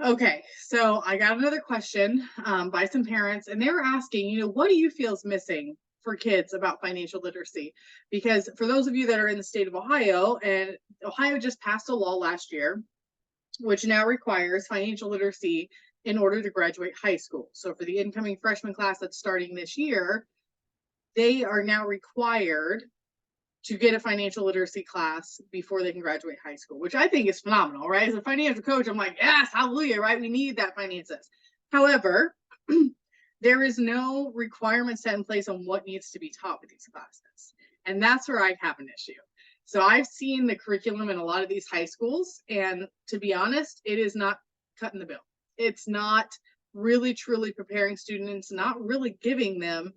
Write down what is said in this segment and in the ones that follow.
Okay, so I got another question by some parents, and they were asking, what do you feel is missing for kids about financial literacy? Because for those of you that are in the state of Ohio, and Ohio just passed a law last year, which now requires financial literacy in order to graduate high school. So for the incoming freshman class that's starting this year, they are now required to get a financial literacy class before they can graduate high school, which I think is phenomenal, right? As a financial coach, I'm like, yes, hallelujah, right? We need that finances. However, there is no requirement set in place on what needs to be taught with these classes. And that's where I have an issue. So I've seen the curriculum in a lot of these high schools, and to be honest, it is not cutting the bill. It's not really truly preparing students, not really giving them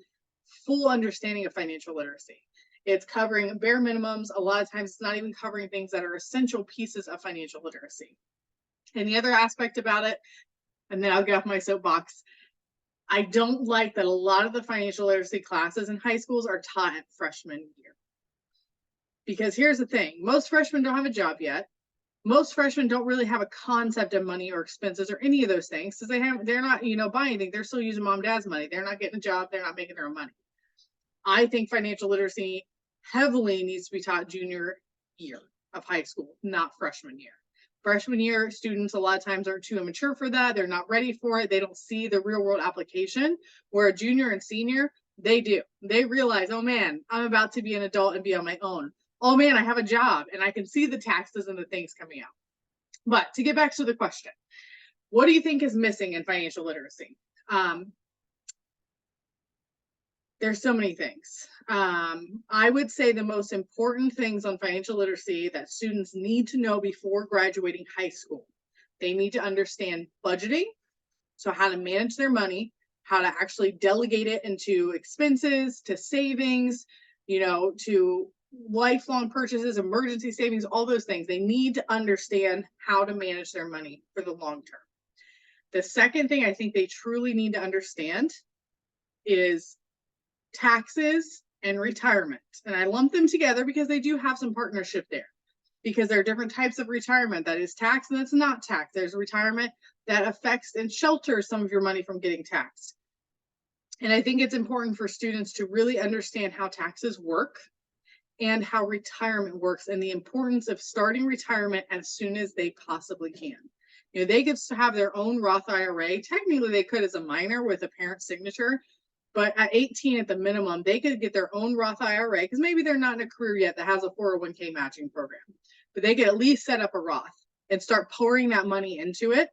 full understanding of financial literacy. It's covering bare minimums. A lot of times it's not even covering things that are essential pieces of financial literacy. And the other aspect about it, and then I'll get off my soapbox, I don't like that a lot of the financial literacy classes in high schools are taught at freshman year. Because here's the thing, most freshmen don't have a job yet. Most freshmen don't really have a concept of money or expenses or any of those things because they're not, buying anything. They're still using mom and dad's money. They're not getting a job. They're not making their own money. I think financial literacy heavily needs to be taught junior year of high school, not freshman year. Freshman year students a lot of times are too immature for that. They're not ready for it. They don't see the real world application, where a junior and senior, they do. They realize, oh man, I'm about to be an adult and be on my own. Oh man, I have a job and I can see the taxes and the things coming out. But to get back to the question, what do you think is missing in financial literacy? There's so many things. I would say the most important things on financial literacy that students need to know before graduating high school. They need to understand budgeting, so how to manage their money, how to actually delegate it into expenses, to savings, to lifelong purchases, emergency savings, all those things. They need to understand how to manage their money for the long term. The second thing I think they truly need to understand is taxes and retirement. And I lump them together because they do have some partnership there, because there are different types of retirement that is taxed and that's not taxed. There's retirement that affects and shelters some of your money from getting taxed. And I think it's important for students to really understand how taxes work and how retirement works, and the importance of starting retirement as soon as they possibly can. They get to have their own Roth IRA. Technically, they could as a minor with a parent's signature, but at 18 at the minimum, they could get their own Roth IRA, because maybe they're not in a career yet that has a 401k matching program, but they could at least set up a Roth and start pouring that money into it,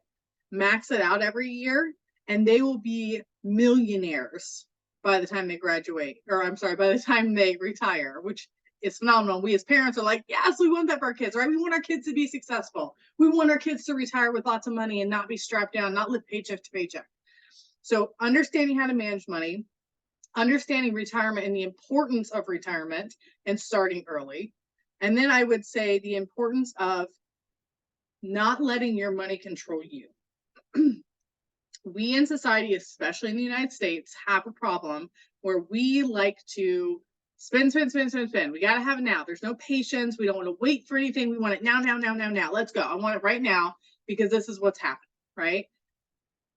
max it out every year, and they will be millionaires by the time they graduate, or I'm sorry, by the time they retire, which is phenomenal. We as parents are like, yes, we want that for our kids, right? We want our kids to be successful. We want our kids to retire with lots of money and not be strapped down, not live paycheck to paycheck. So understanding how to manage money, understanding retirement and the importance of retirement and starting early. And then I would say the importance of not letting your money control you. We in society, especially in the United States, have a problem where we like to spend. We got to have it now. There's no patience. We don't want to wait for anything. We want it now. Let's go. I want it right now because this is what's happening, right?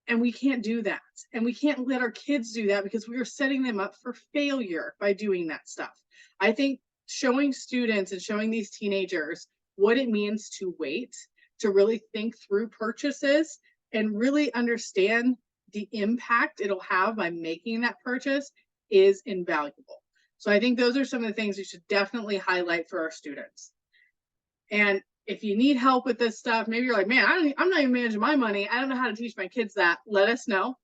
And we can't do that. And we can't let our kids do that because we are setting them up for failure by doing that stuff. I think showing students and showing these teenagers what it means to wait, to really think through purchases and really understand the impact it'll have by making that purchase is invaluable. So I think those are some of the things we should definitely highlight for our students. And if you need help with this stuff, maybe you're like, man, I'm not even managing my money. I don't know how to teach my kids that. Let us know.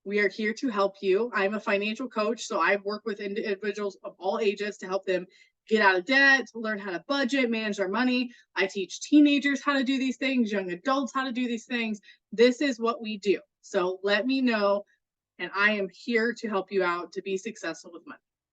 We are here to help you. I'm a financial coach, so I work with individuals of all ages to help them get out of debt, learn how to budget, manage their money. I teach teenagers how to do these things, young adults how to do these things. This is what we do. So let me know, and I am here to help you out to be successful with money.